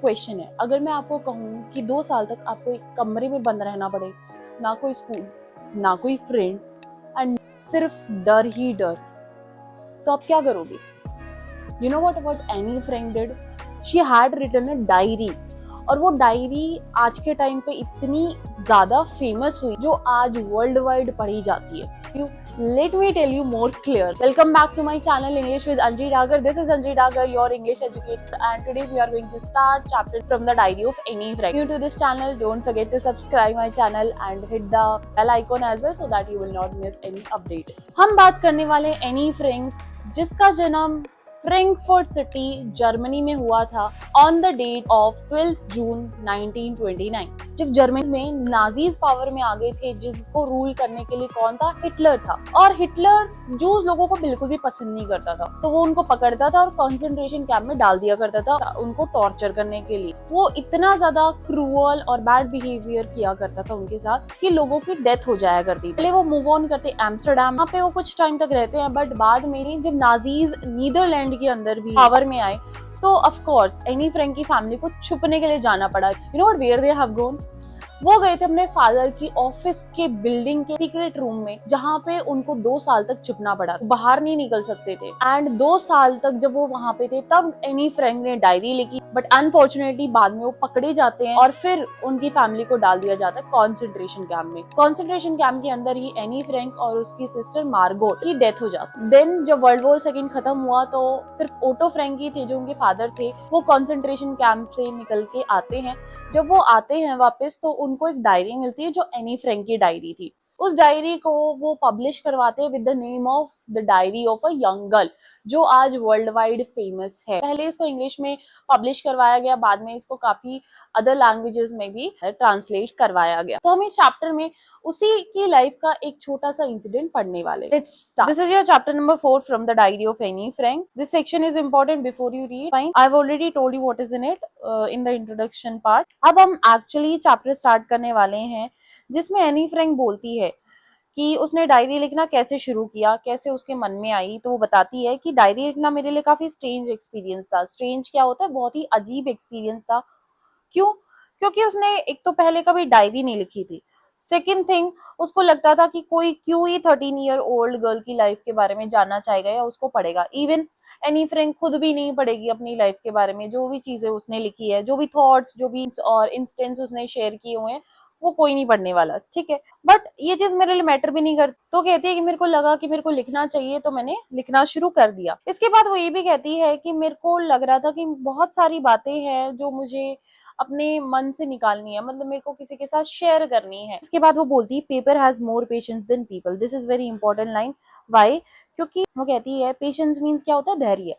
Question है, अगर मैं आपको कहूँ कि 2 साल तक आपको एक कमरे में बंद रहना पड़े, ना कोई स्कूल, ना कोई फ्रेंड एंड सिर्फ डर ही डर, तो आप क्या करोगे? You know what Anne Frank did? She had written a diary, और वो डायरी आज के टाइम पे इतनी ज्यादा फेमस हुई जो आज वर्ल्ड वाइड पढ़ी जाती है। Let me tell you more clear. Welcome back to my channel English with Anji Dagar. This is Anji Dagar, your English educator, and today we are going to start chapter from the diary of Annie Frank. New to this channel, don't forget to subscribe my channel and hit the bell icon as well so that you will not miss any update. हम बात करने वाले Anne Frank, जिसका जन्म Frankfurt city Germany में हुआ था on the date of 12 जून 1929, जब जर्मनी में नाजीज पावर में आ गए थे, जिसको रूल करने के लिए कौन था? हिटलर था। और हिटलर जूस लोगों को बिल्कुल भी पसंद नहीं करता था, तो वो उनको पकड़ता था और कंसंट्रेशन कैंप में डाल दिया करता था उनको टॉर्चर करने के लिए। वो इतना ज्यादा क्रूअल और बैड बिहेवियर किया करता था उनके साथ कि लोगों की डेथ हो जाया करती। पहले वो मूव ऑन करते एम्स्टरडैम, वहाँ पे वो कुछ टाइम तक रहते हैं, बट बाद में जब नाजीज नीदरलैंड के अंदर भी पावर में आए तो ऑफ कोर्स एनी फ्रैंक की फैमिली को छुपने के लिए जाना पड़ा। You know what, where they have gone? वो गए थे अपने फादर की ऑफिस के बिल्डिंग के सीक्रेट रूम में, जहाँ पे उनको 2 साल तक छुपना पड़ा, बाहर नहीं निकल सकते थे। एंड 2 साल तक जब वो वहां पे थे तब एनी फ्रैंक ने डायरी लिखी, बट अनफॉर्चुनेटली बाद में वो पकड़े जाते हैं और फिर उनकी फैमिली को डाल दिया जाता है कॉन्सेंट्रेशन कैंप में। कॉन्सेंट्रेशन कैंप के अंदर ही एनी फ्रैंक और उसकी सिस्टर मार्गोट की डेथ हो जाती। देन जब वर्ल्ड वॉर सेकेंड खत्म हुआ तो सिर्फ ओटो फ्रैंक ही थे जो उनके फादर थे, वो कॉन्सेंट्रेशन कैंप से निकल के आते हैं। जब वो आते हैं वापस तो उनको एक डायरी मिलती है जो एनी फ्रैंक की डायरी थी। उस डायरी को वो पब्लिश करवाते हैं with the name of the diary of a young girl, जो आज वर्ल्ड वाइड फेमस है। पहले इसको इंग्लिश में पब्लिश करवाया गया, बाद में इसको काफी अदर लैंग्वेजेस में भी ट्रांसलेट करवाया गया। तो हम इस चैप्टर में उसी की लाइफ का एक छोटा सा इंसिडेंट पढ़ने वाले। Let's start. This is your chapter number 4 from the diary of Annie Frank. This section is important before you read. Fine. I've already told you what is in it in the introduction part. अब हम actually chapter start करने वाले हैं, जिसमें Anne Frank बोलती है कि उसने डायरी लिखना कैसे शुरू किया, कैसे उसके मन में आई। तो वो बताती है कि डायरी लिखना मेरे लिए काफी स्ट्रेंज एक्सपीरियंस था। स्ट्रेंज क्या होता है? बहुत ही अजीब एक्सपीरियंस था। क्यों? क्योंकि उसने एक तो पहले कभी डायरी नहीं लिखी थी। सेकेंड थिंग, उसको लगता था कि कोई क्यों ही 13 ईयर ओल्ड गर्ल की लाइफ के बारे में जानना चाहेगा या उसको पढ़ेगा। इवन एनी फ्रैंक खुद भी नहीं पढ़ेगी अपनी लाइफ के बारे में, जो भी चीजें उसने लिखी है, जो भी थॉट्स, जो भी और इंस्टेंस उसने शेयर किए हुए हैं, वो कोई नहीं पढ़ने वाला। ठीक है, बट ये चीज मेरे लिए मैटर भी नहीं करती। तो कहती है कि मेरे को लगा कि मेरे को लिखना चाहिए, तो मैंने लिखना शुरू कर दिया। इसके बाद वो ये भी कहती है कि मेरे को लग रहा था कि बहुत सारी बातें हैं जो मुझे अपने मन से निकालनी है, मतलब मेरे को किसी के साथ शेयर करनी है। इसके बाद वो बोलती है paper has more patience than people. This is very important line. Why? क्योंकि वो कहती है पेशेंस मीन्स क्या होता है? धैर्य।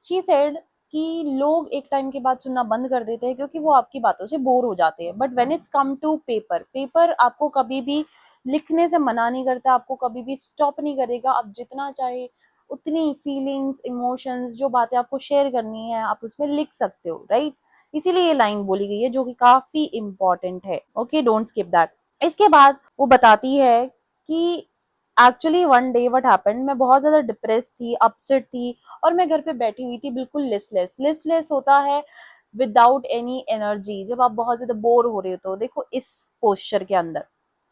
शी सेड कि लोग एक टाइम के बाद सुनना बंद कर देते हैं क्योंकि वो आपकी बातों से बोर हो जाते हैं, but when it's come to paper, paper आपको कभी भी लिखने से मना नहीं करता, आपको कभी भी स्टॉप नहीं करेगा। आप जितना चाहे उतनी फीलिंग्स, इमोशंस, जो बातें आपको शेयर करनी है, आप उसमें लिख सकते हो, राइट? इसीलिए ये लाइन बोली गई है जो कि काफी इंपॉर्टेंट है। Okay, don't skip that. इसके बाद वो बताती है कि actually one day what happened, मैं बहुत ज्यादा डिप्रेस थी, अपसेट थी, और मैं घर पे बैठी हुई थी बिल्कुल लिस्टलेस। लिस्टलेस होता है विदाउट एनी एनर्जी, जब आप बहुत ज्यादा बोर हो रहे हो। तो देखो इस पोस्चर के अंदर,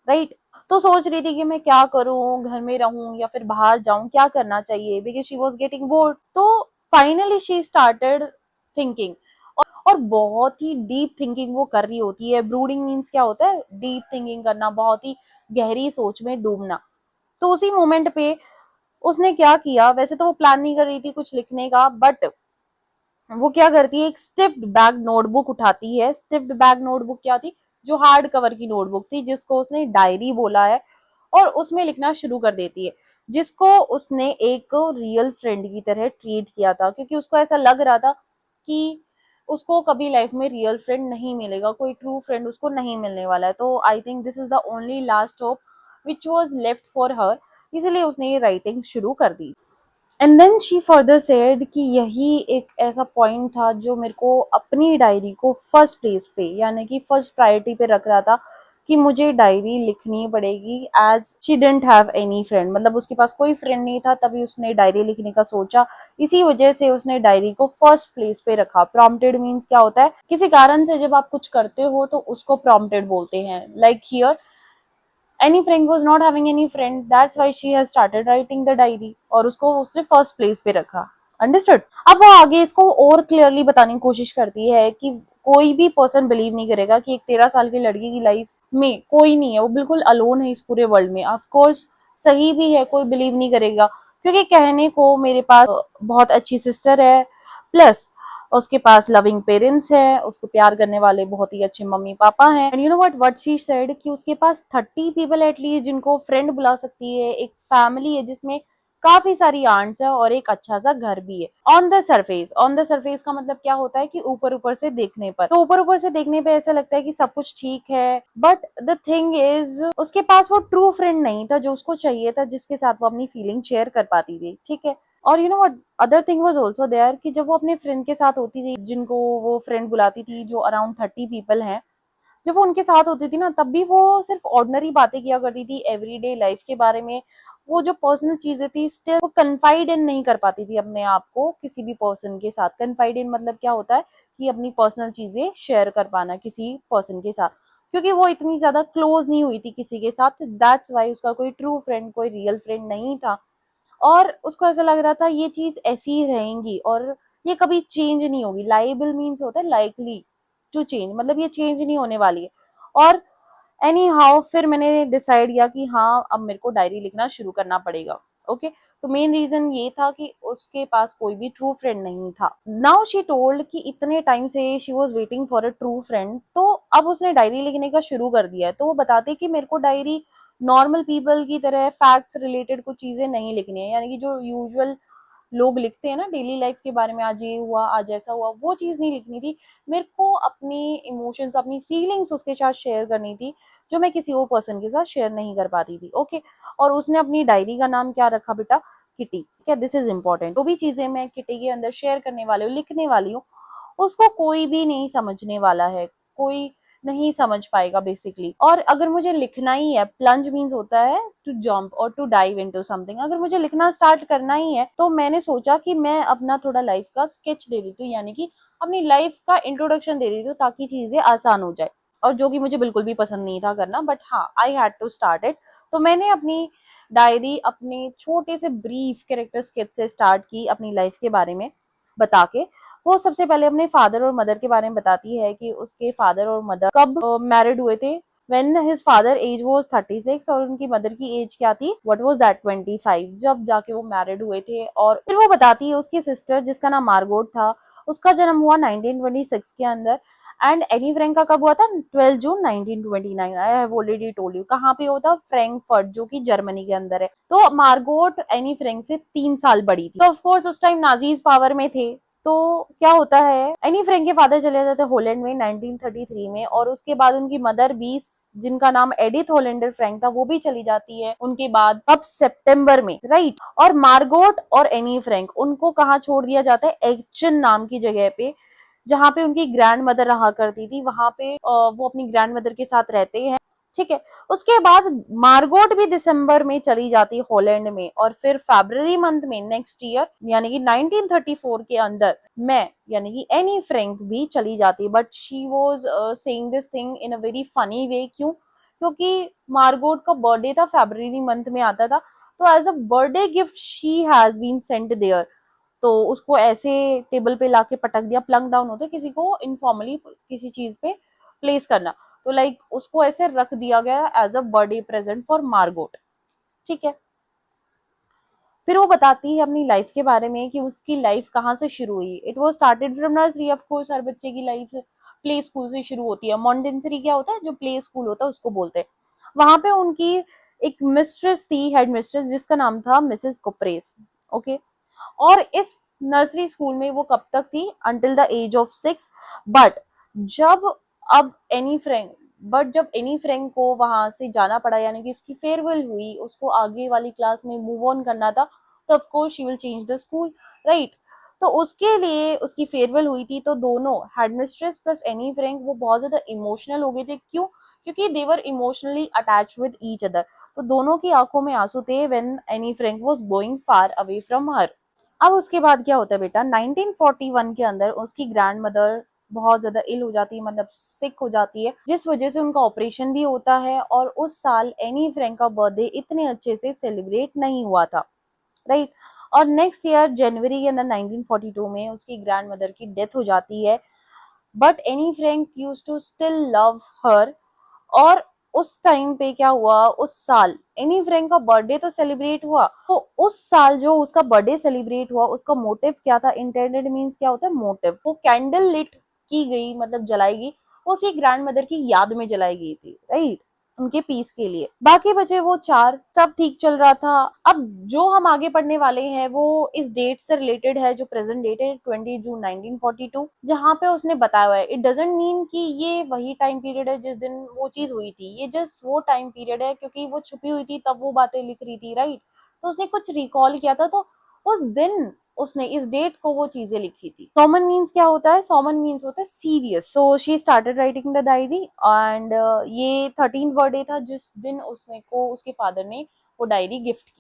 राइट? तो सोच रही थी कि मैं क्या करूं, घर में रहूं या फिर बाहर जाऊं, क्या करना चाहिए, because she was getting bored. तो फाइनली शी स्टार्टेड थिंकिंग, और बहुत ही डीप थिंकिंग वो कर रही होती है। ब्रूडिंग मीन्स क्या होता है? डीप थिंकिंग करना, बहुत ही गहरी सोच में डूबना। तो उसी मोमेंट पे उसने क्या किया, वैसे तो वो प्लान नहीं कर रही थी कुछ लिखने का, बट वो क्या करती है, एक स्टिफ्ड बैग नोटबुक उठाती है। स्टिफ्ड बैग नोटबुक क्या थी? जो हार्ड कवर की नोटबुक थी, जिसको उसने डायरी बोला है, और उसमें लिखना शुरू कर देती है, जिसको उसने एक रियल फ्रेंड की तरह ट्रीट किया था, क्योंकि उसको ऐसा लग रहा था कि उसको कभी लाइफ में रियल फ्रेंड नहीं मिलेगा, कोई ट्रू फ्रेंड उसको नहीं मिलने वाला है। तो I think this is the only last hope which was left for her, इसलिए उसने ये राइटिंग शुरू कर दी। And then she further said कि यही एक ऐसा पॉइंट था जो मेरे को अपनी डायरी को फर्स्ट प्लेस पे, यानी कि फर्स्ट प्रायोरिटी पे रख रहा था कि मुझे डायरी लिखनी पड़ेगी as she didn't have any friend, मतलब उसके पास कोई फ्रेंड नहीं था तभी उसने डायरी लिखने का सोचा। इसी वजह से उसने डायरी को फर्स्ट प्लेस पे रखा। प्रॉम्प्टेड मीन्स क्या होता है, किसी कारण से जब आप कुछ करते हो तो उसको प्रॉम्प्टेड बोलते हैं। Like here Annie Frank was not having any friend, that's why she has started writing the diary और उसको उसने फर्स्ट प्लेस पे रखा। अंडरस्टूड। अब वो आगे इसको और क्लियरली बताने की कोशिश करती है कि कोई भी पर्सन बिलीव नहीं करेगा कि एक 13 साल की लड़की की लाइफ में कोई नहीं है, वो बिल्कुल अलोन है इस पूरे वर्ल्ड में। ऑफ कोर्स सही भी है, कोई बिलीव नहीं करेगा, क्योंकि कहने को मेरे पास बहुत अच्छी सिस्टर है, प्लस उसके पास लविंग पेरेंट्स है, उसको प्यार करने वाले बहुत ही अच्छे मम्मी पापा हैं। And you know what she said कि उसके पास 30 पीपल एटलीस्ट जिनको फ्रेंड बुला सकती है, एक फैमिली है जिसमें काफी सारी आंट्स है और एक अच्छा सा घर भी है। On the surface, on the surface का मतलब क्या होता है कि ऊपर ऊपर से देखने पर, तो ऊपर ऊपर से देखने पे ऐसा लगता है कि सब कुछ ठीक है, बट द थिंग इज उसके पास वो ट्रू फ्रेंड नहीं था जो उसको चाहिए था, जिसके साथ वो अपनी फीलिंग शेयर कर पाती थी। ठीक है। और you know what other thing was also there कि जब वो अपने फ्रेंड के साथ होती थी, जिनको वो फ्रेंड बुलाती थी जो अराउंड 30 पीपल हैं, जब वो उनके साथ होती थी ना, तब भी वो सिर्फ ऑर्डिनरी बातें किया करती थी एवरीडे लाइफ के बारे में। वो जो पर्सनल चीजें थी स्टिल वो कन्फाइड इन नहीं कर पाती थी अपने आप को किसी भी पर्सन के साथ। कन्फाइड इन मतलब क्या होता है कि अपनी पर्सनल चीजें शेयर कर पाना किसी पर्सन के साथ, क्योंकि वो इतनी ज्यादा क्लोज नहीं हुई थी किसी के साथ। दैट्स वाई उसका कोई ट्रू फ्रेंड, कोई रियल फ्रेंड नहीं था। और उसको ऐसा लग रहा था ये चीज ऐसी ही रहेंगी और ये कभी चेंज नहीं होगी। लाइबल मीन्स होता है लाइकली टू चेंज, मतलब ये चेंज नहीं होने वाली है। और एनी हाउ फिर मैंने डिसाइड किया कि हाँ अब मेरे को डायरी लिखना शुरू करना पड़ेगा। ओके तो मेन रीजन ये था कि उसके पास कोई भी ट्रू फ्रेंड नहीं था। नाउ शी टोल्ड कि इतने टाइम से she was waiting for a true friend, तो अब उसने डायरी लिखने का शुरू कर दिया है। तो वो बताते कि मेरे को डायरी नॉर्मल पीपल की तरह फैक्ट्स रिलेटेड कुछ चीजें नहीं लिखनी है, यानी कि जो यूजुअल लोग लिखते हैं ना डेली लाइफ के बारे में, आज ये हुआ आज ऐसा हुआ, वो चीज नहीं लिखनी थी। मेरे को अपनी इमोशंस, अपनी फीलिंग्स उसके साथ शेयर करनी थी, जो मैं किसी और पर्सन के साथ शेयर नहीं कर पाती थी। ओके और उसने अपनी डायरी का नाम क्या रखा बेटा? किटी। क्या दिस इज इम्पोर्टेंट। जो भी चीजें मैं किटी के अंदर शेयर करने वाली हूँ, लिखने वाली हूँ, उसको कोई भी नहीं समझने वाला है, कोई नहीं समझ पाएगा बेसिकली। और अगर मुझे लिखना ही है, प्लंज मीन्स होता है टू जंप और टू डाइव इनटू समथिंग, अगर मुझे लिखना स्टार्ट करना ही है तो मैंने सोचा कि मैं अपना थोड़ा लाइफ का स्केच दे देती हूँ, यानी कि अपनी लाइफ का इंट्रोडक्शन दे देती हूँ ताकि चीजें आसान हो जाए। और जो कि मुझे बिल्कुल भी पसंद नहीं था करना, बट हाँ I had to start it. तो मैंने अपनी डायरी अपने छोटे से ब्रीफ कैरेक्टर स्केच से स्टार्ट की, अपनी लाइफ के बारे में बता के। वो सबसे पहले अपने फादर और मदर के बारे में बताती है कि उसके फादर और मदर कब मैरिड हुए थे। When his father age was 36 और उनकी मदर की एज क्या थी? What was that 25? जब जाके वो मैरिड हुए थे। और फिर वो बताती है उसकी सिस्टर जिसका नाम मार्गोट था, उसका जन्म हुआ 1926 के अंदर। एंड एनी फ्रैंक का कब हुआ था? 12 जून 1929। I have already told you. कहाँ पे होता? फ्रैंकफर्ट, जो कि जर्मनी के अंदर है। तो मार्गोट एनी फ्रैंक से 3 साल बड़ी थी। तो ऑफ कोर्स उस टाइम नाजीज पावर में थे। तो क्या होता है, एनी फ्रैंक के फादर चले जाते हैं हॉलैंड में 1933 में, और उसके बाद उनकी मदर भी, जिनका नाम एडिथ होलेंडर फ्रैंक था, वो भी चली जाती है उनके बाद अब सितंबर में, राइट। और मार्गोट और एनी फ्रैंक, उनको कहाँ छोड़ दिया जाता है? एक्चन नाम की जगह पे, जहाँ पे उनकी ग्रैंड मदर रहा करती थी। वहां पे वो अपनी ग्रैंड मदर के साथ रहते हैं। ठीक है। उसके बाद मार्गोट भी दिसंबर में चली जाती है हॉलैंड में, और फिर फरवरी मंथ में नेक्स्ट ईयर यानी कि 1934 के अंदर मैं यानी कि एनी फ्रैंक भी चली जाती है। But she was saying this thing in a very funny way. क्यों? क्योंकि मार्गोट का बर्थडे था फरवरी मंथ में आता था, तो as a birthday gift she has been sent there. तो उसको ऐसे टेबल पे लाके पटक दिया। प्लंक डाउन होता है किसी को इनफॉर्मली किसी चीज पे प्लेस करना, तो लाइक उसको ऐसे रख दिया गया as a birthday present for Margot. ठीक है। फिर वो बताती है अपनी लाइफ के बारे में कि उसकी लाइफ कहाँ से शुरू हुई। It was started from nursery. Of course हर बच्चे की लाइफ प्ले स्कूल से शुरू होती है। मॉन्टेसरी क्या होता है? जो प्ले स्कूल होता है उसको बोलते हैं। वहां पे उनकी एक मिस्ट्रेस थी, हेड मिस्ट्रेस, जिसका नाम था मिसेस कोप्रेस। ओके। और इस नर्सरी स्कूल में वो कब तक थी? Until the age of 6। But जब अब एनी फ्रैंक बट जब एनी फ्रैंक को वहां से जाना पड़ा, यानी कि उसकी फेयरवेल हुई, उसको आगे वाली क्लास में मूव ऑन करना था, तो of course she will change the school, right. तो उसके लिए उसकी फेयरवेल हुई थी, तो दोनों हेडमिस्ट्रेस प्लस एनी फ्रैंक वो बहुत ज्यादा इमोशनल हो गए थे। क्यों? क्योंकि they were emotionally attach with each other. तो दोनों की आंखों में आंसू थे when Anne Frank was going far away from her. अब उसके बाद क्या होता है बेटा, 1941 के अंदर उसकी ग्रैंड मदर बहुत ज्यादा इल हो जाती है, मतलब सिक हो जाती है, जिस वजह से उनका ऑपरेशन भी होता है। और उस साल एनी फ्रैंक का बर्थडे इतने अच्छे से सेलिब्रेट नहीं हुआ था, राइट। और नेक्स्ट ईयर जनवरी के अंदर 1942 में उसकी ग्रैंड मदर की डेथ हो जाती है। But Anne Frank used to still love her. और उस टाइम पे क्या हुआ, उस साल एनी फ्रैंक का बर्थडे तो सेलिब्रेट हुआ, तो उस साल जो उसका बर्थडे सेलिब्रेट हुआ उसका मोटिव क्या था, इंटेंडेड मीन्स क्या होता है मोटिव, वो कैंडल लिट की गई, मतलब जलाई गई, वो उसकी ग्रैंड मदर की याद में जलाई गई थी, राइट, उनके पीस के लिए। बाकी बचे वो चार, सब ठीक चल रहा था। अब जो हम आगे पढ़ने वाले हैं वो इस डेट से रिलेटेड है, जो प्रेजेंट डेट है 20 जून 1942, जहां पे उसने बताया हुआ है। इट डजेंट मीन कि ये वही टाइम पीरियड है जिस दिन वो चीज हुई थी, ये जस्ट वो टाइम पीरियड है क्योंकि वो छुपी हुई थी तब वो बातें लिख रही थी, राइट। तो उसने कुछ रिकॉल किया था, तो उस दिन उसने इस डेट को वो चीजें लिखी थी। सोमन मीन्स क्या होता है, सोमन मीन्स होता है serious. So she started writing the diary and ये 13th बर्थडे था जिस दिन उसने को उसके फादर ने वो डायरी गिफ्ट की।